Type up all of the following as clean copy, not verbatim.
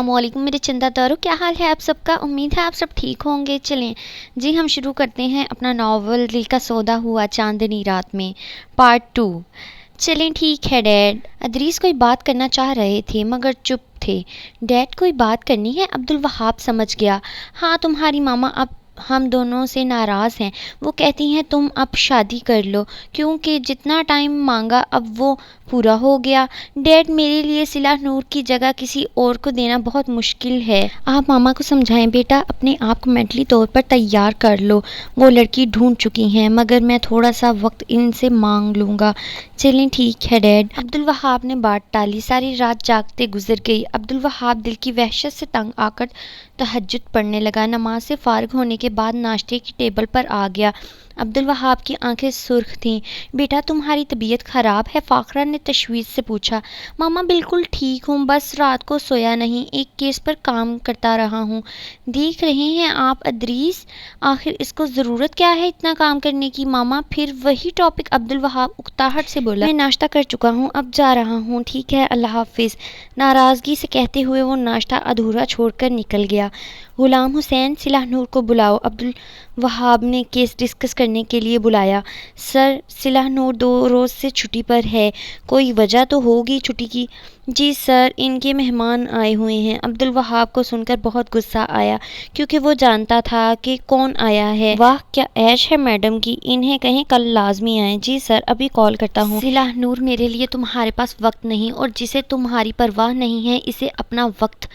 السلام علیکم میرے چندہ دارو، کیا حال ہے آپ سب کا؟ امید ہے آپ سب ٹھیک ہوں گے۔ چلیں جی ہم شروع کرتے ہیں اپنا ناول دل کا سودا ہوا چاندنی رات میں پارٹ 2۔ چلیں ٹھیک ہے ڈیڈ۔ ادریس کوئی بات کرنا چاہ رہے تھے مگر چپ تھے۔ ڈیڈ کوئی بات کرنی ہے؟ عبدالوہاب سمجھ گیا۔ ہاں تمہاری ماما اب ہم دونوں سے ناراض ہیں، وہ کہتی ہیں تم اب شادی کر لو کیونکہ جتنا ٹائم مانگا اب وہ پورا ہو گیا۔ ڈیڈ میرے لیے صلہ نور کی جگہ کسی اور کو دینا بہت مشکل ہے، آپ ماما کو سمجھائیں بیٹا، اپنے آپ کو مینٹلی طور پر تیار کر لو، وہ لڑکی ڈھونڈ چکی ہیں مگر میں تھوڑا سا وقت ان سے مانگ لوں گا۔ چلیں ٹھیک ہے ڈیڈ۔ عبدالوہاب نے بات ٹالی۔ ساری رات جاگتے گزر گئی۔ عبدالوہاب دل کی وحشت سے تنگ آ کر تہجد پڑھنے لگا۔ نماز سے فارغ ہونے کے بعد ناشتے کی ٹیبل پر آ گیا۔ عبدالوہاب کی آنکھیں سرخ تھیں۔ بیٹا تمہاری طبیعت خراب ہے؟ فاخرہ نے تشویش سے پوچھا۔ ماما بالکل ٹھیک ہوں، بس رات کو سویا نہیں، ایک کیس پر کام کرتا رہا ہوں۔ دیکھ رہے ہیں آپ ادریس، آخر اس کو ضرورت کیا ہے اتنا کام کرنے کی؟ ماما پھر وہی ٹاپک؟ عبدالوہاب اکتاہٹ سے بولا۔ میں ناشتہ کر چکا ہوں، اب جا رہا ہوں، ٹھیک ہے اللہ حافظ۔ ناراضگی سے کہتے ہوئے وہ ناشتہ ادھورا چھوڑ کر نکل گیا۔ غلام حسین صلہ نور کو بلاؤ، عبدالوہاب نے کیس ڈسکس کرنے کے لیے بلایا۔ سر صلہ نور 2 روز سے چھٹی پر ہے، کوئی وجہ تو ہوگی چھٹی کی؟ جی سر، ان کے مہمان آئے ہوئے ہیں۔ عبدالوہاب کو سن کر بہت غصہ آیا کیونکہ وہ جانتا تھا کہ کون آیا ہے۔ واہ کیا عیش ہے میڈم کی، انہیں کہیں کل لازمی آئیں۔ جی سر ابھی کال کرتا ہوں۔ صلہ نور میرے لیے تمہارے پاس وقت نہیں، اور جسے تمہاری پرواہ نہیں ہے اسے اپنا وقت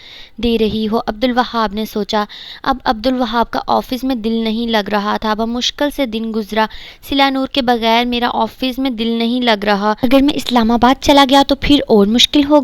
دے رہی ہو، عبدالوہاب نے سوچا۔ اب عبدالوہاب کا آفس میں دل نہیں لگ رہا تھا۔ بمشکل سے دن گزرا۔ صلہ نور کے بغیر میرا آفس میں دل نہیں لگ رہا، اگر میں اسلام آباد چلا گیا تو پھر اور مشکل ہوگا۔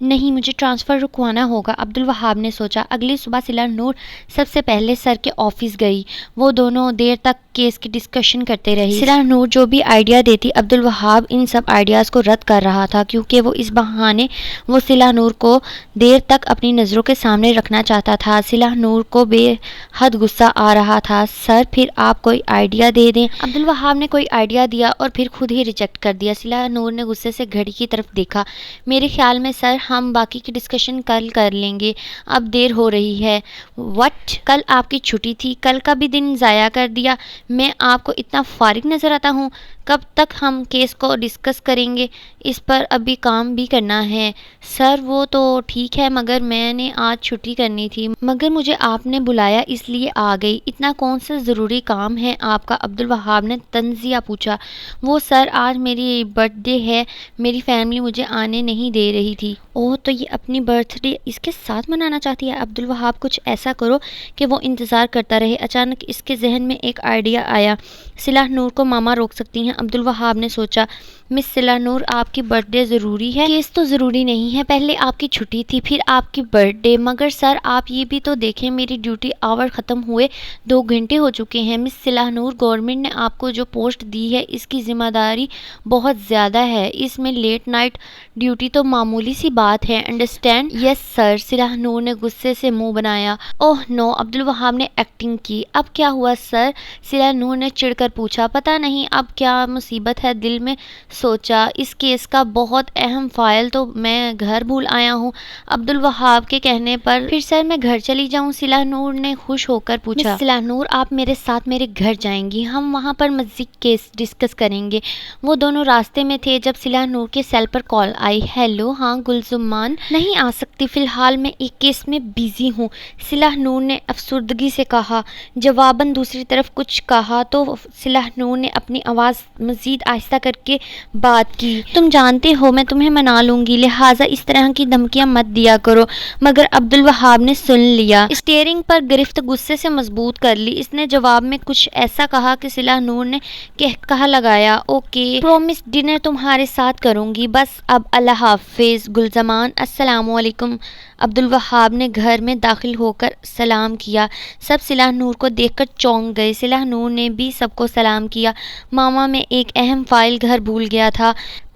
نہیں مجھے ٹرانسفر رکوانا ہوگا، عبدالوہاب نے سوچا۔ اگلی صبح صلہ نور سب سے پہلے سر کے آفس گئی۔ وہ دونوں دیر تک کیس کی ڈسکشن کرتے رہی۔ صلہ نور جو بھی آئیڈیا دیتی عبدالوہاب ان سب آئیڈیاز کو رد کر رہا تھا کیونکہ وہ اس بہانے وہ صلہ نور کو دیر تک اپنی نظروں کے سامنے رکھنا چاہتا تھا۔ صلہ نور کو بے حد غصہ آ رہا تھا۔ سر پھر آپ کوئی آئیڈیا دے دیں۔ عبدالوہاب نے کوئی آئیڈیا دیا اور پھر خود ہی ریجیکٹ کر دیا۔ صلہ نور نے غصے سے گھڑی کی طرف دیکھا۔ میرے خیال میں سر ہم باقی کی ڈسکشن کل کر لیں گے، اب دیر ہو رہی ہے۔ وٹ؟ کل آپ کی چھٹی تھی، کل کا بھی دن ضائع کر دیا۔ میں آپ کو اتنا فارغ نظر آتا ہوں؟ کب تک ہم کیس کو ڈسکس کریں گے؟ اس پر ابھی کام بھی کرنا ہے۔ سر وہ تو ٹھیک ہے مگر میں نے آج چھٹی کرنی تھی، مگر مجھے آپ نے بلایا اس لیے آ گئی۔ اتنا کون سا ضروری کام ہے آپ کا؟ عبدالوہاب نے طنزیہ پوچھا۔ وہ سر آج میری برتھ ڈے ہے، میری فیملی مجھے آنے نہیں دے رہی تھی۔ اوہ تو یہ اپنی برتھ ڈے اس کے ساتھ منانا چاہتی ہے؟ عبدالوہاب کچھ ایسا کرو کہ وہ انتظار کرتا رہے۔ اچانک اس کے ذہن میں ایک آئیڈیا آیا۔ صلہ نور کو ماما روک سکتی ہیں، عبدالوہاب نے سوچا۔ مس صلہ نور آپ کی برتھ ڈے ضروری ہے؟ کیس تو ضروری نہیں ہے، پہلے آپ کی چھٹی تھی پھر آپ کی برتھ ڈے۔ مگر سر آپ یہ بھی تو دیکھیں میری ڈیوٹی آور ختم ہوئے 2 گھنٹے ہو چکے ہیں۔ مس صلہ نور گورنمنٹ نے آپ کو جو پوسٹ دی ہے اس کی ذمہ داری بہت زیادہ ہے، اس میں لیٹ نائٹ ڈیوٹی تو معمولی سی بات ہے، انڈرسٹینڈ؟ یس سر، صلہ نور نے غصے سے منہ بنایا۔ اوہ نو، عبدالوہاب نے ایکٹنگ کی۔ اب کیا ہوا سر؟ صلہ نور نے چڑھ کر پوچھا۔ پتہ نہیں اب کیا مصیبت ہے، دل میں سوچا اس کیس کا بہت اہم فائل تو میں گھر بھول آیا ہوں، عبدالوہاب کے کہنے پر۔ پھر سر میں گھر چلی جاؤں؟ صلہ نور نے خوش ہو کر پوچھا۔ مس صلہ نور آپ میرے ساتھ میرے گھر جائیں گی، ہم وہاں پر مزید کیس ڈسکس کریں گے۔ وہ دونوں راستے میں تھے جب صلہ نور کے سیل پر کال آئی۔ ہیلو، ہاں گلزمان نہیں آ سکتی فی الحال، میں ایک کیس میں بیزی ہوں، صلہ نور نے افسردگی سے کہا۔ جواباً دوسری طرف کچھ کہا تو صلہ نور نے اپنی آواز مزید آہستہ کر کے بات کی۔ تم جانتے ہو میں تمہیں منا لوں گی، لہٰذا اس طرح کی دھمکیاں مت دیا کرو۔ مگر عبدالوہاب نے سن لیا۔ اسٹیئرنگ پر گرفت غصے سے مضبوط کر لی۔ اس نے جواب میں کچھ ایسا کہا کہ صلہ نور نے کہا لگایا، اوکے پرومس ڈنر تمہارے ساتھ کروں گی، بس اب اللہ حافظ گلزمان، السلام علیکم۔ عبدالوہاب نے گھر میں داخل ہو کر سلام کیا۔ سب صلہ نور کو دیکھ کر چونک گئے۔ صلہ نور نے بھی سب کو سلام کیا۔ ماما میں ایک اہم فائل گھر بھول گیا تھا،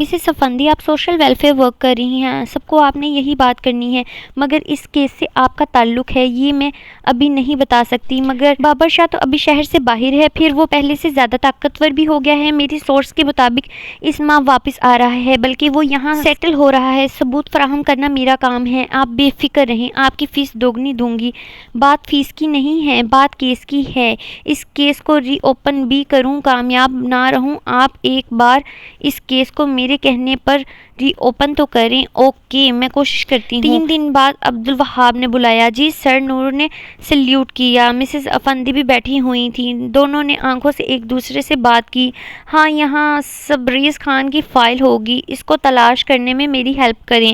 مسز افندی، آپ سوشل ویلفیئر ورک کر رہی ہیں، سب کو آپ نے یہی بات کرنی ہے، مگر اس کیس سے آپ کا تعلق ہے یہ میں ابھی نہیں بتا سکتی، مگر بابر شاہ تو ابھی شہر سے باہر ہے، پھر وہ پہلے سے زیادہ طاقتور بھی ہو گیا ہے، میری سورس کے مطابق اس ماہ واپس آ رہا ہے، بلکہ وہ یہاں سیٹل ہو رہا ہے، ثبوت فراہم کرنا میرا کام ہے، آپ بے فکر رہیں، آپ کی فیس دوگنی دوں گی۔ بات فیس کی نہیں ہے، بات کیس کی ہے، اس کیس کو ری اوپن بھی کروں کامیاب نہ رہوں، آپ ایک بار اس کیس کو میرے کہنے پر ری اوپن تو کریں۔ اوکے، میں کوشش کرتی ہوں۔ 3 دن بعد عبدالوہاب نے بلایا۔ جی سر، نور نے سلیوٹ کیا۔ مسز افندی بھی بیٹھی ہوئی تھیں، دونوں نے آنکھوں سے ایک دوسرے سے بات کی۔ ہاں، یہاں سبریز خان کی فائل ہوگی، اس کو تلاش کرنے میں میری ہیلپ کریں۔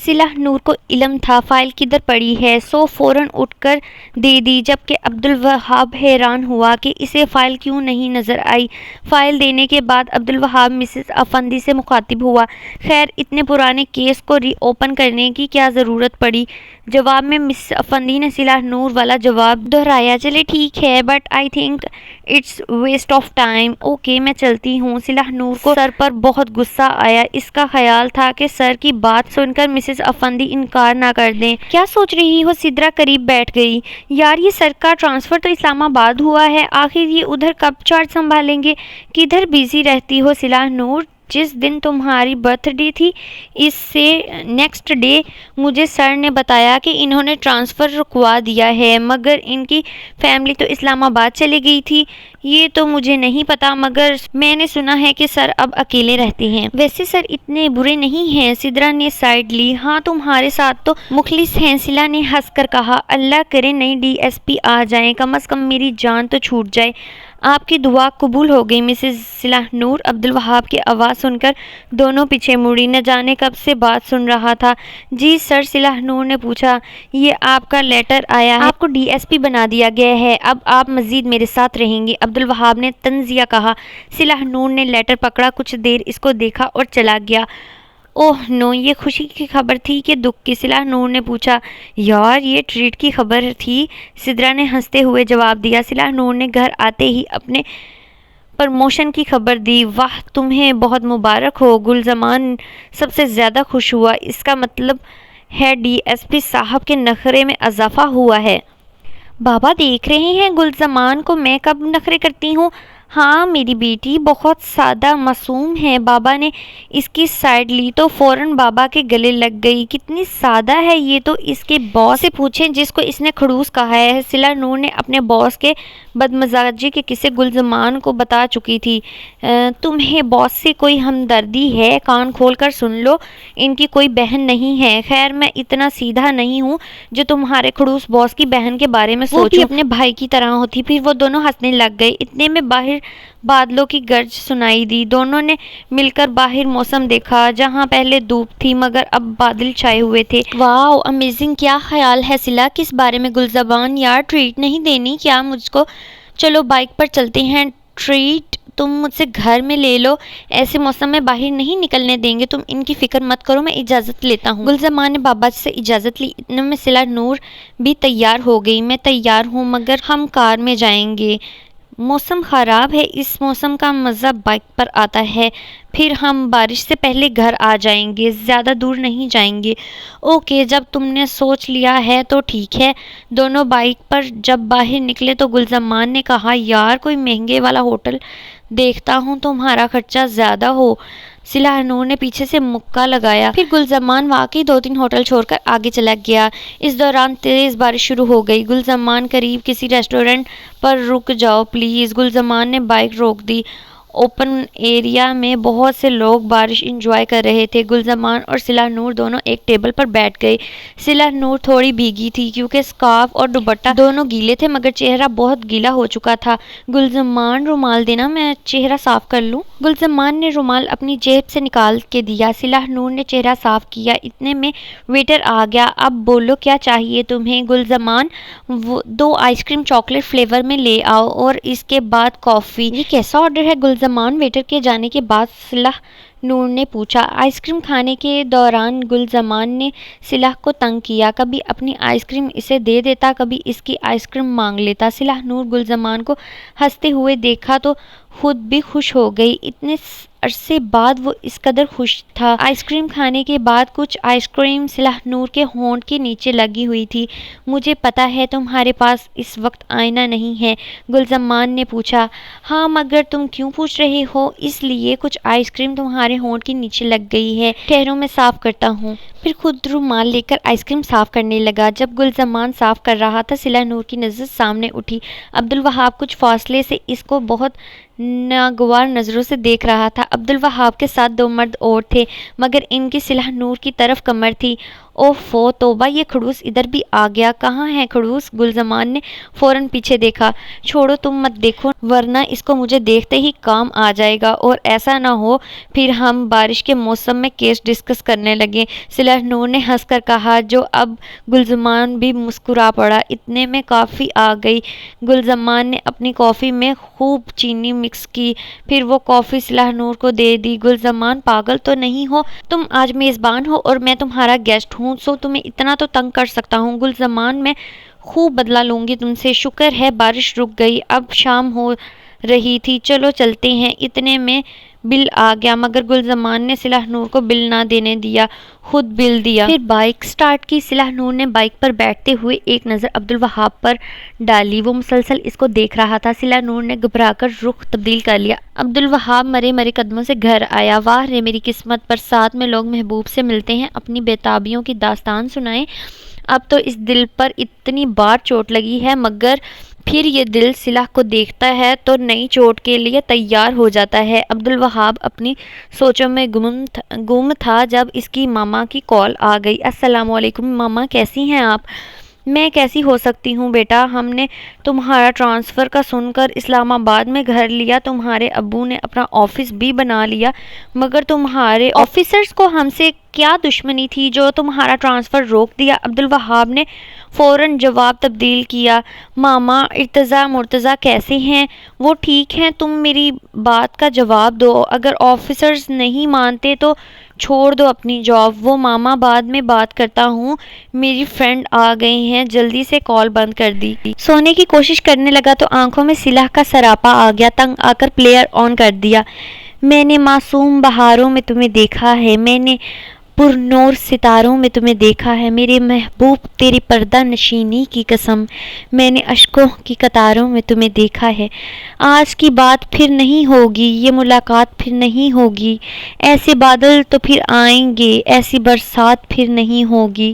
صلاح نور کو علم تھا فائل کدھر پڑی ہے، سو فوراً اٹھ کر دے دی، جبکہ عبدالوہاب حیران ہوا کہ اسے فائل کیوں نہیں نظر آئی۔ فائل دینے کے بعد عبدالوہاب مسز افندی سے مخاطب ہوا، خیر اتنے پرانے کیس کو ری اوپن کرنے کی کیا ضرورت پڑی؟ جواب میں مسز افندی نے صلاح نور والا جواب دہرایا، چلے ٹھیک ہے، but I think it's waste of time. Okay, میں چلتی ہوں۔ صلاح نور کو سر پر بہت غصہ آیا، اس کا خیال تھا کہ سر کی بات سن کر مسز افندی انکار نہ کر دیں۔ کیا سوچ رہی ہو؟ سدرا قریب بیٹھ گئی۔ یار، یہ سر کا ٹرانسفر تو اسلام آباد ہوا ہے، آخر یہ ادھر کب چارج سنبھالیں گے؟ کدھر بزی رہتی ہو صلاح نور؟ جس دن تمہاری برتھ ڈے تھی اس سے نیکسٹ ڈے مجھے سر نے بتایا کہ انہوں نے ٹرانسفر رکوا دیا ہے، مگر ان کی فیملی تو اسلام آباد چلی گئی تھی۔ یہ تو مجھے نہیں پتا، مگر میں نے سنا ہے کہ سر اب اکیلے رہتے ہیں۔ ویسے سر اتنے برے نہیں ہیں، سدرا نے سائڈ لی۔ ہاں، تمہارے ساتھ تو مخلص ہیں، صلاح نے ہنس کر کہا۔ اللہ کرے نئی ڈی ایس پی آ جائیں، کم از کم میری جان تو چھوٹ جائے۔ آپ کی دعا قبول ہو گئی مسز صلاح نور۔ عبدالوہاب کی آواز سن کر دونوں پیچھے مڑی، نہ جانے کب سے بات سن رہا تھا۔ جی سر، صلاح نور نے پوچھا، یہ آپ کا لیٹر آیا ہے، آپ کو ڈی ایس پی بنا دیا گیا ہے، اب آپ مزید میرے ساتھ رہیں گے، عبدالوہاب نے طنزیہ کہا۔ صلاح نور نے لیٹر پکڑا، کچھ دیر اس کو دیکھا اور چلا گیا۔ اوہ نو، یہ خوشی کی خبر تھی کہ دکھ کی؟ صلاح نور نے پوچھا۔ یار، یہ ٹریٹ کی خبر تھی، سدرا نے ہنستے ہوئے جواب دیا۔ صلاح نور نے گھر آتے ہی اپنے پرموشن کی خبر دی۔ واہ، تمہیں بہت مبارک ہو۔ گلزمان سب سے زیادہ خوش ہوا، اس کا مطلب ہے ڈی ایس پی صاحب کے نخرے میں اضافہ ہوا ہے۔ بابا دیکھ رہے ہیں گلزمان کو میں کب نخرے کرتی ہوں؟ ہاں میری بیٹی بہت سادہ معصوم ہے۔ بابا نے اس کی سائڈ لی تو فوراً بابا کے گلے لگ گئی۔ کتنی سادہ ہے یہ تو اس کے باس سے پوچھیں جس کو اس نے خڑوس کہا ہے۔ صلاح نور نے اپنے باس کے بدمزاجی کے قصے گلزمان کو بتا چکی تھی۔ تمہیں باس سے کوئی ہمدردی ہے؟ کان کھول کر سن لو، ان کی کوئی بہن نہیں ہے۔ خیر، میں اتنا سیدھا نہیں ہوں جو تمہارے خڑوس باس کی بہن کے بارے میں سوچوں۔ وہ بھی اپنے بھائی کی طرح ہوتی۔ پھر وہ دونوں ہنسنے لگ گئے۔ اتنے میں باہر بادلوں کی گرج سنائی دی۔ دونوں نے مل کر باہر موسم دیکھا، جہاں پہلے دھوپ تھی مگر اب بادل چھائے ہوئے تھے۔ واو، امیزنگ! کیا خیال ہے صلاح؟ کس بارے میں گلزبان؟ یار، ٹریٹ نہیں دینی کیا مجھ کو؟ چلو بائک پر چلتے ہیں، ٹریٹ تم مجھ سے گھر میں لے لو، ایسے موسم میں باہر نہیں نکلنے دیں گے۔ تم ان کی فکر مت کرو، میں اجازت لیتا ہوں۔ گلزمان نے بابا سے اجازت لی۔ اتنے میں صلاح نور بھی تیار ہو گئی۔ میں تیار ہوں، مگر ہم کار میں جائیں گے، موسم خراب ہے، اس موسم کا مزہ بائک پر آتا ہے، پھر ہم بارش سے پہلے گھر آ جائیں گے، زیادہ دور نہیں جائیں گے۔ اوکے، جب تم نے سوچ لیا ہے تو ٹھیک ہے۔ دونوں بائک پر جب باہر نکلے تو گلزمان نے کہا، یار کوئی مہنگے والا ہوٹل دیکھتا ہوں، تمہارا خرچہ زیادہ ہو۔ صلاح نور نے پیچھے سے مکہ لگایا۔ پھر گلزمان واقعی 2-3 ہوٹل چھوڑ کر آگے چلا گیا۔ اس دوران تیز بارش شروع ہو گئی۔ گلزمان، قریب کسی ریسٹورنٹ پر رک جاؤ پلیز۔ گلزمان نے بائک روک دی۔ اوپن ایریا میں بہت سے لوگ بارش انجوائے کر رہے تھے۔ گلزمان اور صلاح نور دونوں ایک ٹیبل پر بیٹھ گئے۔ صلاح نور تھوڑی بھیگی تھی کیونکہ اسکارف اور دوپٹہ دونوں گیلے تھے، مگر چہرہ بہت گیلا ہو چکا تھا۔ گلزمان، رومال دینا، میں چہرہ صاف کر لوں۔ گلزمان نے رومال اپنی جیب سے نکال کے دیا۔ صلاح نور نے چہرہ صاف کیا۔ اتنے میں ویٹر آ گیا۔ اب بولو کیا چاہیے تمہیں؟ گلزمان، 2 آئس کریم چاکلیٹ فلیور میں لے آؤ، اور اس کے بعد کافی۔ یہ کیسا آرڈر ہے گلزمان؟ ویٹر کے جانے کے بعد صلاح نور نے پوچھا۔ آئس کریم کھانے کے دوران گلزمان نے صلاح کو تنگ کیا، کبھی اپنی آئس کریم اسے دے دیتا، کبھی اس کی آئس کریم مانگ لیتا۔ صلاح نور گلزمان کو ہنستے ہوئے دیکھا تو خود بھی خوش ہو گئی۔ اتنے عرصے بعد وہ اس قدر خوش تھا۔ آئس کریم کھانے کے بعد کچھ آئس کریم صلاح نور کے ہونٹ کے نیچے لگی ہوئی تھی۔ مجھے پتا ہے تمہارے پاس اس وقت آئینہ نہیں ہے، گلزمان نے پوچھا۔ ہاں مگر تم کیوں پوچھ رہے ہو؟ اس لیے کچھ آئس کریم تمہارے ہونٹ کے نیچے لگ گئی ہے، ٹھہرو میں صاف کرتا ہوں۔ پھر خود رومال لے کر آئس کریم صاف کرنے لگا۔ جب گلزمان صاف کر رہا تھا صلاح نور کی نظر سامنے اٹھی۔ عبدالوہاب کچھ فاصلے سے اس کو بہت ناگوار نظروں سے دیکھ رہا تھا۔ عبدالوہاب کے ساتھ دو مرد اور تھے مگر ان کی صلاح نور کی طرف کمر تھی۔ اوفو توبہ، یہ خڑوس ادھر بھی آ گیا، کہاں ہے خڑوس؟ گلزمان نے فوراً پیچھے دیکھا۔ چھوڑو تم مت دیکھو ورنہ اس کو مجھے دیکھتے ہی کام آ جائے گا، اور ایسا نہ ہو پھر ہم بارش کے موسم میں کیس ڈسکس کرنے لگیں، صلاح نور نے ہنس کر کہا، جو اب گلزمان بھی مسکرا پڑا۔ اتنے میں کافی آ گئی۔ گلزمان نے اپنی کافی میں خوب چینی مکس کی، پھر وہ کافی صلاح نور کو دے دی۔ گلزمان، پاگل تو نہیں ہو تم؟ آج میزبان ہو اور میں تمہارا گیسٹ ہوں، سو تمہیں اتنا تو تنگ کر سکتا ہوں۔ گلزمان، میں خوب بدلہ لوں گی تم سے۔ شکر ہے بارش رک گئی، اب شام ہو رہی تھی، چلو چلتے ہیں۔ اتنے میں بل آ گیا مگر گلزمان نے صلاح نور کو بل نہ دینے دیا، خود بل دیا۔ پھر بائیک سٹارٹ کی۔ صلاح نور نے بائیک پر بیٹھتے ہوئے ایک نظر عبدالوہاب پر ڈالی، وہ مسلسل اس کو دیکھ رہا تھا۔ صلاح نور نے گھبرا کر رخ تبدیل کر لیا۔ عبدالوہاب مرے مرے قدموں سے گھر آیا۔ واہ رے میری قسمت، برسات میں لوگ محبوب سے ملتے ہیں، اپنی بےتابیوں کی داستان سنائیں۔ اب تو اس دل پر اتنی بار چوٹ لگی ہے مگر پھر یہ دل صلاح کو دیکھتا ہے تو نئی چوٹ کے لیے تیار ہو جاتا ہے۔ عبدالوہاب اپنی سوچوں میں گم تھا جب اس کی ماما کی کال آ گئی۔ السلام علیکم ماما، کیسی ہیں آپ؟ میں کیسی ہو سکتی ہوں بیٹا، ہم نے تمہارا ٹرانسفر کا سن کر اسلام آباد میں گھر لیا، تمہارے ابو نے اپنا آفس بھی بنا لیا، مگر تمہارے آفیسرز کو ہم سے کیا دشمنی تھی جو تمہارا ٹرانسفر روک دیا؟ عبدالوہاب نے فوراً جواب تبدیل کیا۔ ماما، ارتضیٰ مرتضیٰ کیسے ہیں؟ وہ ٹھیک ہیں، تم میری بات کا جواب دو، اگر آفیسرز نہیں مانتے تو چھوڑ دو اپنی جاب۔ وہ ماما بعد میں بات کرتا ہوں، میری فرینڈ آ گئی ہیں، جلدی سے کال بند کر دی۔ سونے کی کوشش کرنے لگا تو آنکھوں میں صلاح کا سراپا آ گیا، تنگ آ کر پلیئر آن کر دیا۔ میں نے معصوم بہاروں میں تمہیں دیکھا ہے، میں نے پرنور ستاروں میں تمہیں دیکھا ہے، میرے محبوب تیری پردہ نشینی کی قسم، میں نے اشکوں کی قطاروں میں تمہیں دیکھا ہے۔ آج کی بات پھر نہیں ہوگی، یہ ملاقات پھر نہیں ہوگی، ایسے بادل تو پھر آئیں گے، ایسی برسات پھر نہیں ہوگی،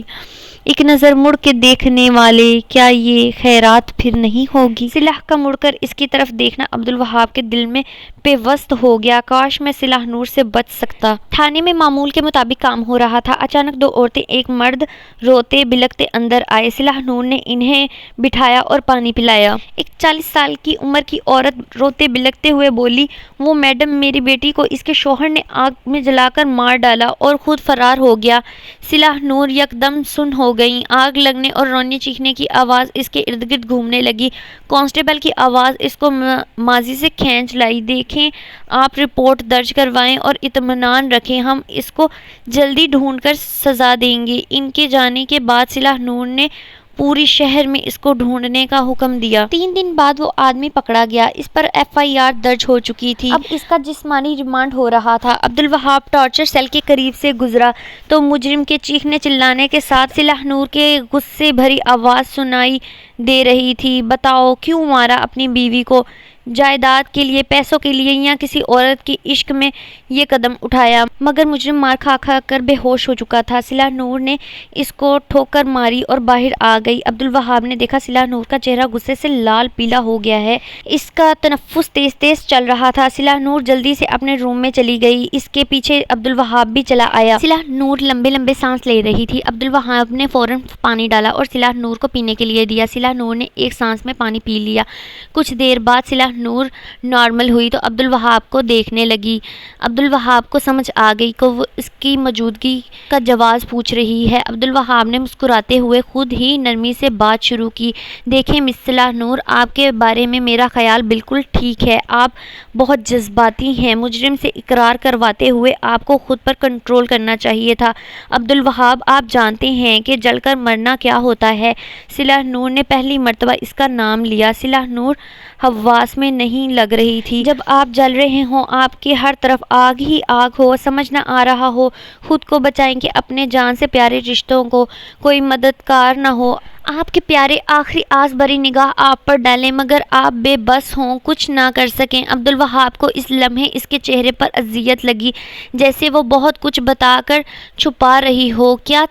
ایک نظر مڑ کے دیکھنے والے، کیا یہ خیرات پھر نہیں ہوگی؟ صلاح کا مڑ کر اس کی طرف دیکھنا عبدالوہاب کے دل میں پیوست ہو گیا۔ کاش میں صلاح نور سے بچ سکتا۔ تھانے میں معمول کے مطابق کام ہو رہا تھا۔ اچانک دو عورتیں ایک مرد روتے بلکتے اندر آئے۔ صلاح نور نے انہیں بٹھایا اور پانی پلایا۔ ایک 40 سال کی عمر کی عورت روتے بلکتے ہوئے بولی، وہ میڈم، میری بیٹی کو اس کے شوہر نے آگ میں جلا کر مار ڈالا اور خود فرار ہو گیا۔ صلاح نور یکدم سن ہو گئیں۔ آگ لگنے اور رونے چیخنے کی آواز اس کے ارد گرد گھومنے لگی۔ کانسٹیبل کی آواز اس کو ماضی سے کھینچ لائی۔ دیکھیں، آپ رپورٹ درج کروائیں اور اطمینان رکھیں، ہم اس کو جلدی ڈھونڈ کر سزا دیں گے۔ ان کے جانے کے بعد صلاح نور نے پوری شہر میں اس کو ڈھونڈنے کا حکم دیا۔ 3 دن بعد وہ آدمی پکڑا گیا۔ اس پر FIR درج ہو چکی تھی۔ اب اس کا جسمانی ریمانڈ ہو رہا تھا۔ عبدالوہاب ٹارچر سیل کے قریب سے گزرا تو مجرم کے چیخنے چلانے کے ساتھ صلاح نور کے غصے بھری آواز سنائی دے رہی تھی، بتاؤ کیوں مارا اپنی بیوی کو؟ جائیداد کے لیے، پیسوں کے لیے، یا کسی عورت کے عشق میں یہ قدم اٹھایا؟ مگر مجرم مار کھا کھا کر بے ہوش ہو چکا تھا۔ صلاح نور نے اس کو ٹھوکر ماری اور باہر آ گئی۔ عبدالوہاب نے دیکھا صلاح نور کا چہرہ غصے سے لال پیلا ہو گیا ہے، اس کا تنفس تیز تیز چل رہا تھا۔ صلاح نور جلدی سے اپنے روم میں چلی گئی، اس کے پیچھے عبدالوہاب بھی چلا آیا۔ صلاح نور لمبے لمبے سانس لے رہی تھی۔ عبدالوہاب نے فوراً پانی ڈالا اور صلاح نور کو پینے کے لیے دیا۔ صلاح نور نے ایک سانس میں پانی پی لیا۔ کچھ دیر بعد صلاح نور نارمل ہوئی تو عبدالوہاب کو دیکھنے لگی۔ عبدالوہاب کو سمجھ آ گئی کہ وہ اس کی موجودگی کا جواز پوچھ رہی ہے۔ عبدالوہاب نے مسکراتے ہوئے خود ہی نرمی سے بات شروع کی، دیکھیں مس صلاح نور، آپ کے بارے میں میرا خیال بالکل ٹھیک ہے، آپ بہت جذباتی ہیں، مجرم سے اقرار کرواتے ہوئے آپ کو خود پر کنٹرول کرنا چاہیے تھا۔ عبدالوہاب، آپ جانتے ہیں کہ جل کر مرنا کیا ہوتا ہے؟ صلاح نور نے پہلی مرتبہ اس کا نام لیا۔ صلاح نور حواس میں میں نہیں لگ رہی تھی۔ جب آپ جل رہے ہوں، آپ کے ہر طرف آگ ہی آگ ہو، سمجھ نہ آ رہا ہو خود کو بچائیں کہ اپنے جان سے پیارے رشتوں کو کوئی مددگار نہ ہو، آپ کے پیارے آخری آس بھری نگاہ آپ پر ڈالیں مگر آپ بے بس ہوں، کچھ نہ کر سکیں۔ عبدالوہاب کو اس لمحے اس کے چہرے پر اذیت لگی، جیسے وہ بہت کچھ بتا کر چھپا رہی ہو۔ کیا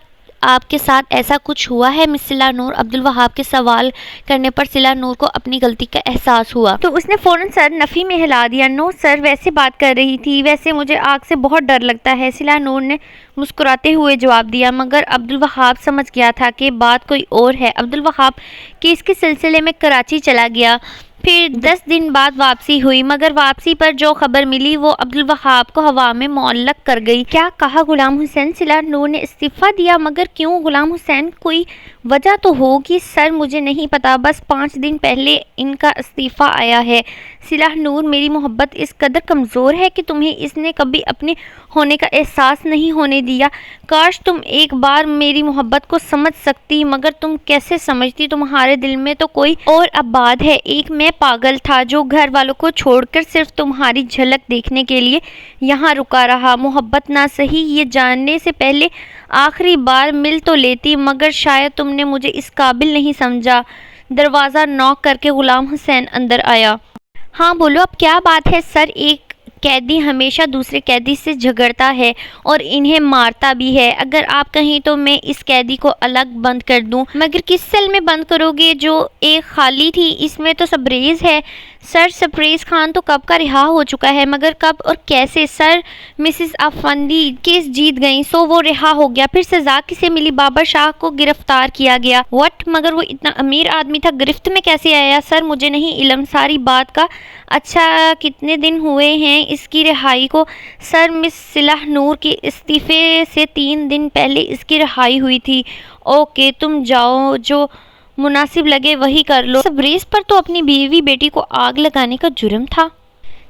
آپ کے ساتھ ایسا کچھ ہوا ہے مس صلہ نور؟ عبدالوہاب کے سوال کرنے پر صلہ نور کو اپنی غلطی کا احساس ہوا تو اس نے فوراً سر نفی میں ہلا دیا۔ نو سر، ویسے بات کر رہی تھی، ویسے مجھے آگ سے بہت ڈر لگتا ہے، صلہ نور نے مسکراتے ہوئے جواب دیا، مگر عبدالوہاب سمجھ گیا تھا کہ بات کوئی اور ہے۔ عبدالوہاب کیس کے سلسلے میں کراچی چلا گیا، پھر 10 دن بعد واپسی ہوئی، مگر واپسی پر جو خبر ملی وہ عبدالوہاب کو ہوا میں معلق کر گئی۔ کیا کہا غلام حسین؟ صلہ نور نے استعفیٰ دیا، مگر کیوں غلام حسین؟ کوئی وجہ تو ہوگی سر، مجھے نہیں پتا، بس 5 دن پہلے ان کا استعفیٰ آیا ہے۔ صلہ نور، میری محبت اس قدر کمزور ہے کہ تمہیں اس نے کبھی اپنے ہونے کا احساس نہیں ہونے دیا۔ کاش تم ایک بار میری محبت کو سمجھ سکتی، مگر تم کیسے سمجھتی؟ تمہارے دل میں تو کوئی اور آباد ہے۔ ایک میں پاگل تھا جو گھر والوں کو چھوڑ کر صرف تمہاری جھلک دیکھنے کے لیے یہاں رکا رہا۔ محبت نہ سہی، یہ جاننے سے پہلے آخری بار مل تو لیتی، مگر شاید تم نے مجھے اس قابل نہیں سمجھا۔ دروازہ نوک کر کے غلام حسین اندر آیا۔ ہاں بولو، اب کیا بات ہے سر؟ ایک قیدی ہمیشہ دوسرے قیدی سے جھگڑتا ہے اور انہیں مارتا بھی ہے۔ اگر آپ کہیں تو میں اس قیدی کو الگ بند کر دوں۔ مگر کس سیل میں بند کرو گے؟ جو ایک خالی تھی، اس میں تو سربریز ہے۔ سر، سربریز خان تو کب کا رہا ہو چکا ہے، مگر کب اور کیسے؟ سر، مسز افندی کیس جیت گئیں سو وہ رہا ہو گیا۔ پھر سزا کسے ملی؟ بابر شاہ کو گرفتار کیا گیا۔ وٹ؟ مگر وہ اتنا امیر آدمی تھا، گرفت میں کیسے آیا؟ سر، مجھے نہیں علم ساری بات کا۔ اچھا، کتنے دن ہوئے ہیں اس کی رہائی کو؟ سر، مس صلہ نور کے استعفے سے 3 دن پہلے اس کی رہائی ہوئی تھی۔ اوکے، تم جاؤ، جو مناسب لگے وہی کر لو۔ سربریز پر تو اپنی بیوی بیٹی کو آگ لگانے کا جرم تھا۔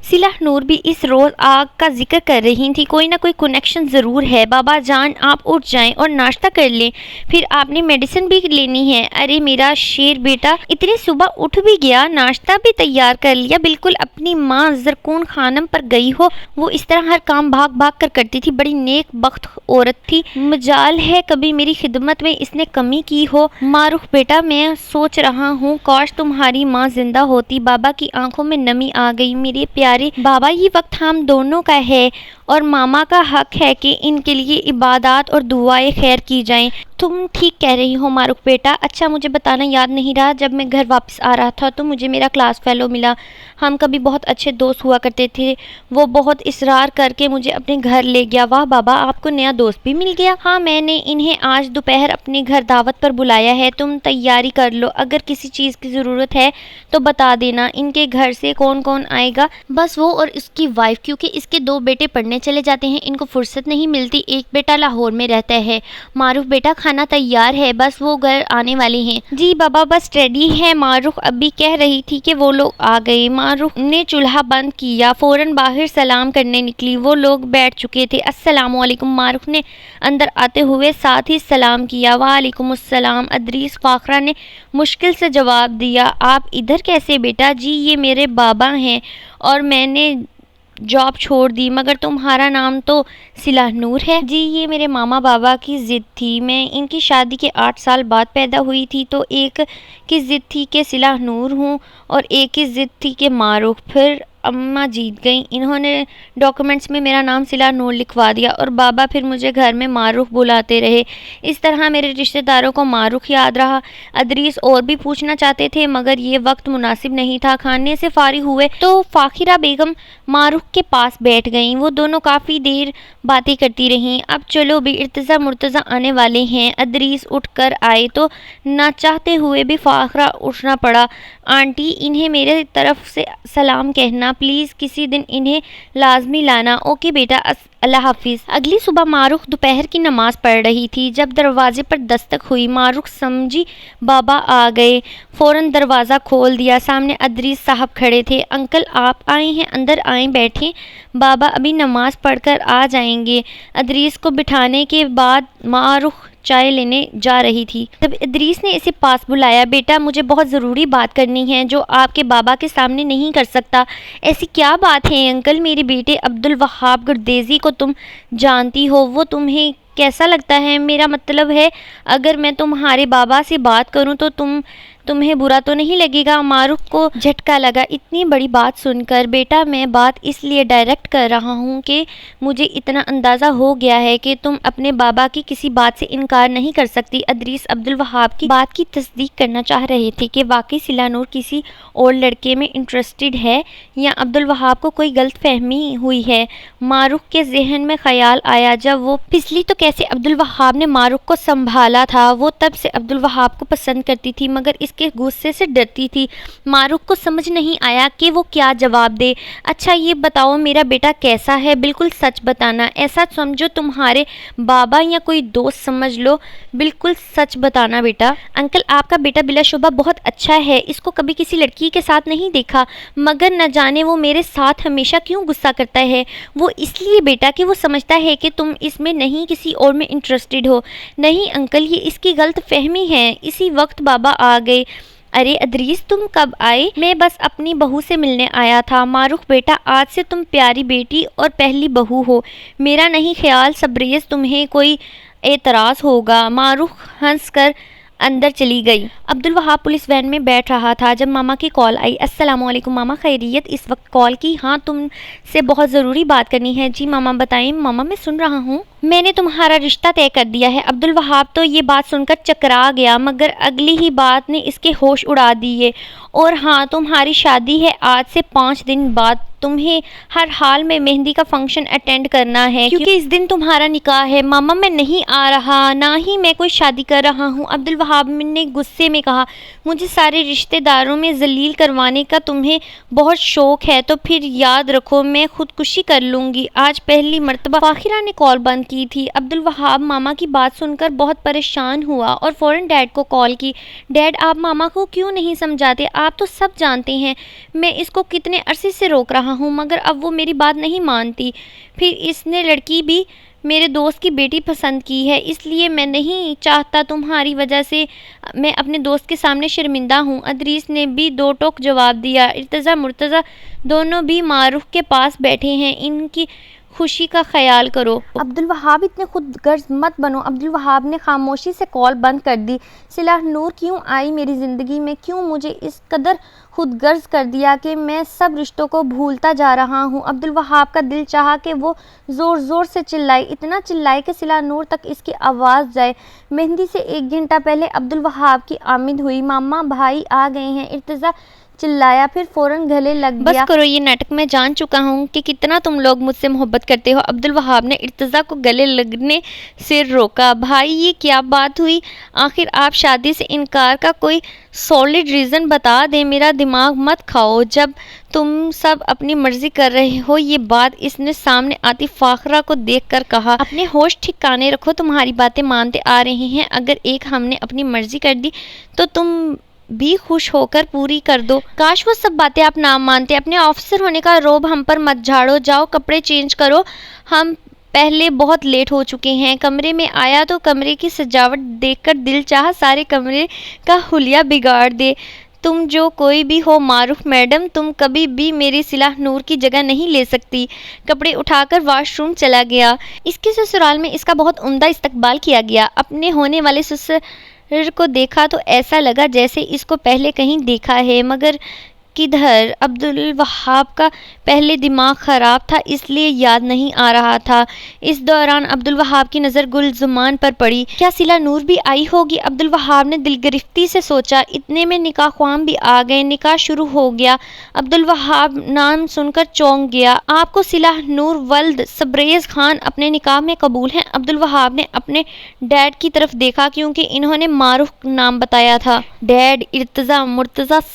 صلہ نور بھی اس روز آگ کا ذکر کر رہی تھی، کوئی نہ کوئی کنیکشن ضرور ہے۔ بابا جان، آپ اٹھ جائیں اور ناشتہ کر لیں، پھر آپ نے میڈیسن بھی لینی ہے۔ ارے میرا شیر بیٹا اتنی صبح اٹھ بھی گیا، ناشتہ بھی تیار کر لیا، بالکل اپنی ماں زرکون خانم پر گئی ہو۔ وہ اس طرح ہر کام بھاگ بھاگ کر کرتی تھی، بڑی نیک بخت عورت تھی۔ مجال ہے کبھی میری خدمت میں اس نے کمی کی ہو۔ معروف بیٹا، میں سوچ رہا ہوں کاش تمہاری ماں زندہ ہوتی۔ بابا کی آنکھوں میں نمی آ گئی۔ میرے پیارے بابا، یہ وقت ہم دونوں کا ہے اور ماما کا حق ہے کہ ان کے لیے عبادات اور دعائیں خیر کی جائیں۔ تم ٹھیک کہہ رہی ہو معروف بیٹا۔ اچھا، مجھے بتانا یاد نہیں رہا، جب میں گھر واپس آ رہا تھا تو مجھے میرا کلاس فیلو ملا، ہم کبھی بہت اچھے دوست ہوا کرتے تھے، وہ بہت اصرار کر کے مجھے اپنے گھر لے گیا۔ واہ بابا، آپ کو نیا دوست بھی مل گیا؟ ہاں، میں نے انہیں آج دوپہر اپنے گھر دعوت پر بلایا ہے، تم تیاری کر لو، اگر کسی چیز کی ضرورت ہے تو بتا دینا۔ ان کے گھر سے کون کون آئے گا؟ بس وہ اور اس کی وائف، کیونکہ اس کے 2 بیٹے پڑھنے چلے جاتے ہیں، ان کو فرصت نہیں ملتی، ایک بیٹا لاہور میں رہتا ہے۔ معروف بیٹا، کھانا تیار ہے، بس وہ گھر آنے والے ہیں۔ جی بابا، بس ریڈی ہے۔ معروف ابھی کہہ رہی تھی کہ وہ لوگ آ گئے۔ معروف نے چولہا بند کیا، فوراً باہر سلام کرنے نکلی۔ وہ لوگ بیٹھ چکے تھے۔ السلام علیکم، معروف نے اندر آتے ہوئے ساتھ ہی سلام کیا۔ وعلیکم السلام، ادریس فاخرہ نے مشکل سے جواب دیا۔ آپ ادھر کیسے بیٹا؟ جی، یہ میرے بابا ہیں اور میں نے جاب چھوڑ دی، مگر تمہارا نام تو صلہ نور ہے۔ جی، یہ میرے ماما بابا کی ضد تھی، میں ان کی شادی کے 8 سال بعد پیدا ہوئی تھی، تو ایک کی ضد تھی کہ صلہ نور ہوں اور ایک کی ضد تھی کہ معروف۔ پھر اماں جیت گئیں، انہوں نے ڈاکومنٹس میں میرا نام صلہ نور لکھوا دیا اور بابا پھر مجھے گھر میں معروف بلاتے رہے، اس طرح میرے رشتہ داروں کو معروف یاد رہا۔ ادریس اور بھی پوچھنا چاہتے تھے مگر یہ وقت مناسب نہیں تھا۔ کھانے سے فارغ ہوئے تو فاخرہ بیگم معروف کے پاس بیٹھ گئیں، وہ دونوں کافی دیر باتیں کرتی رہیں۔ اب چلو بھی، ارتضیٰ مرتضیٰ آنے والے ہیں۔ ادریس اٹھ کر آئے تو نہ چاہتے ہوئے بھی فاخرہ اٹھنا پڑا۔ آنٹی، انہیں میرے طرف سے سلام کہنا، پلیز کسی دن انہیں لازمی لانا۔ اوکے بیٹا، اللہ حافظ۔ اگلی صبح معروف دوپہر کی نماز پڑھ رہی تھی، جب دروازے پر دستک ہوئی، معروف سمجھی بابا آ گئے، فوراً دروازہ کھول دیا۔ سامنے ادریس صاحب کھڑے تھے۔ انکل، آپ آئے ہیں، اندر آئیں، بیٹھیں، بابا ابھی نماز پڑھ کر آ جائیں گے۔ ادریس کو بٹھانے کے بعد معروف چائے لینے جا رہی تھی تب ادریس نے اسے پاس بلایا۔ بیٹا مجھے بہت ضروری بات کرنی ہے جو آپ کے بابا کے سامنے نہیں کر سکتا۔ ایسی کیا بات ہے انکل؟ میرے بیٹے عبدالوہاب گردیزی کو تم جانتی ہو، وہ تمہیں کیسا لگتا ہے؟ میرا مطلب ہے اگر میں تمہارے بابا سے بات کروں تو تمہیں برا تو نہیں لگے گا؟ معروف کو جھٹکا لگا اتنی بڑی بات سن کر۔ بیٹا میں بات اس لیے ڈائریکٹ کر رہا ہوں کہ مجھے اتنا اندازہ ہو گیا ہے کہ تم اپنے بابا کی کسی بات سے انکار نہیں کر سکتی۔ ادریس عبدالوہاب کی بات کی تصدیق کرنا چاہ رہے تھے کہ واقعی صلہ نور کسی اور لڑکے میں انٹرسٹڈ ہے یا عبدالوہاب کو کوئی غلط فہمی ہوئی ہے۔ معروف کے ذہن میں خیال آیا جب وہ پچھلی تو کیسے عبدالوہاب نے معروف کو سنبھالا تھا، وہ تب سے عبدالوہاب کو پسند کرتی تھی مگر اس کے غصے سے ڈرتی تھی۔ معروف کو سمجھ نہیں آیا کہ وہ کیا جواب دے۔ اچھا یہ بتاؤ میرا بیٹا کیسا ہے؟ بالکل سچ بتانا، ایسا سمجھو تمہارے بابا یا کوئی دوست سمجھ لو، بالکل سچ بتانا بیٹا۔ انکل آپ کا بیٹا بلا شبہ بہت اچھا ہے، اس کو کبھی کسی لڑکی کے ساتھ نہیں دیکھا مگر نہ جانے وہ میرے ساتھ ہمیشہ کیوں غصہ کرتا ہے۔ وہ اس لیے بیٹا کہ وہ سمجھتا ہے کہ تم اس میں نہیں کسی اور میں انٹرسٹڈ ہو۔ نہیں انکل یہ اس کی غلط فہمی ہے۔ اسی وقت بابا آ گئے۔ ارے ادریس تم کب آئے؟ میں بس اپنی بہو سے ملنے آیا تھا۔ معروف بیٹا آج سے تم پیاری بیٹی اور پہلی بہو ہو، میرا نہیں خیال سبریز تمہیں کوئی اعتراض ہوگا۔ معروف ہنس کر اندر چلی گئی۔ عبدالوہاب پولیس وین میں بیٹھ رہا تھا جب ماما کی کال آئی۔ السلام علیکم ماما، خیریت؟ اس وقت کال کی؟ ہاں تم سے بہت ضروری بات کرنی ہے۔ جی ماما بتائیں۔ ماما میں سن رہا ہوں۔ میں نے تمہارا رشتہ طے کر دیا ہے۔ عبدالوہاب تو یہ بات سن کر چکرا گیا مگر اگلی ہی بات نے اس کے ہوش اڑا دیے۔ اور ہاں تمہاری شادی ہے آج سے 5 دن بعد۔ تمہیں ہر حال میں مہندی کا فنکشن اٹینڈ کرنا ہے کیونکہ اس دن تمہارا نکاح ہے۔ ماما میں نہیں آ رہا، نہ ہی میں کوئی شادی کر رہا ہوں، عبدالوہاب نے غصے میں کہا۔ مجھے سارے رشتہ داروں میں ذلیل کروانے کا تمہیں بہت شوق ہے تو پھر یاد رکھو میں خودکشی کر لوں گی۔ آج پہلی مرتبہ فاخرہ نے کال بند کی تھی۔ عبدالوہاب ماما کی بات سن کر بہت پریشان ہوا اور فوراً ڈیڈ کو کال کی۔ ڈیڈ آپ ماما کو کیوں نہیں سمجھاتے؟ آپ تو سب جانتے ہیں میں اس کو کتنے عرصے سے روک رہا ہوں مگر اب وہ میری بات نہیں مانتی۔ پھر اس نے لڑکی بھی میرے دوست کی بیٹی پسند کی ہے، اس لیے میں نہیں چاہتا تمہاری وجہ سے میں اپنے دوست کے سامنے شرمندہ ہوں۔ ادریس نے بھی دو ٹوک جواب دیا۔ ارتضیٰ مرتضیٰ دونوں بھی معروف کے پاس بیٹھے ہیں، ان کی خوشی کا خیال کرو۔ عبدالوہاب اتنے خود غرض مت بنو۔ عبدالوہاب نے خاموشی سے کال بند کر دی۔ صلہ نور کیوں آئی میری زندگی میں؟ کیوں مجھے اس قدر خود غرض کر دیا کہ میں سب رشتوں کو بھولتا جا رہا ہوں؟ عبدالوہاب کا دل چاہا کہ وہ زور زور سے چلائے، اتنا چلائے کہ صلہ نور تک اس کی آواز جائے۔ مہندی سے 1 گھنٹہ پہلے عبدالوہاب کی آمد ہوئی۔ ماما بھائی آ گئے ہیں، ارتضیٰ چلایا، پھر فوراً گلے لگ گیا۔ بس کرو یہ ناٹک، میں جان چکا ہوں کہ کتنا تم لوگ مجھ سے محبت کرتے ہو۔ عبدالوہاب نے ارتضیٰ کو گلے لگنے سے روکا۔ بھائی یہ کیا بات ہوئی؟ آخر آپ شادی سے انکار کا کوئی سالڈ ریزن بتا دیں، میرا دماغ مت کھاؤ جب تم سب اپنی مرضی کر رہے ہو۔ یہ بات اس نے سامنے آتی فاخرہ کو دیکھ کر کہا۔ اپنے ہوش ٹھکانے رکھو، تمہاری باتیں مانتے آ رہے ہیں، اگر ایک ہم نے اپنی مرضی کر دی تو تم بھی خوش ہو کر پوری کر دو۔ کاش وہ سب باتیں آپ نہ مانتے۔ اپنے آفیسر ہونے کا رعب ہم پر مت جھاڑو، جاؤ کپڑے چینج کرو، ہم پہلے بہت لیٹ ہو چکے ہیں۔ کمرے میں آیا تو کمرے کی سجاوٹ دیکھ کر دل چاہا سارے کمرے کا حلیہ بگاڑ دے۔ تم جو کوئی بھی ہو معروف میڈم، تم کبھی بھی میری صلہ نور کی جگہ نہیں لے سکتی۔ کپڑے اٹھا کر واش روم چلا گیا۔ اس کے سسرال میں اس کا بہت عمدہ استقبال کیا گیا۔ اپنے ہونے والے سسر کو دیکھا تو ایسا لگا جیسے اس کو پہلے کہیں دیکھا ہے مگر کدھر۔ عبدالوہاب کا پہلے دماغ خراب تھا اس لیے یاد نہیں آ رہا تھا۔ اس دوران عبدالوہاب کی نظر گلزمان پر پڑی۔ کیا صلہ نور بھی آئی ہوگی؟ عبدالوہاب نے دل گرفتی سے سوچا۔ اتنے میں نکاح خوان بھی آ گئے، نکاح شروع ہو گیا۔ عبدالوہاب نام سن کر چونک گیا۔ آپ کو صلہ نور ولد سبریز خان اپنے نکاح میں قبول ہیں؟ عبدالوہاب نے اپنے ڈیڈ کی طرف دیکھا کیونکہ انہوں نے معروف نام بتایا تھا۔ ڈیڈ، ارتضیٰ، مرتضیٰ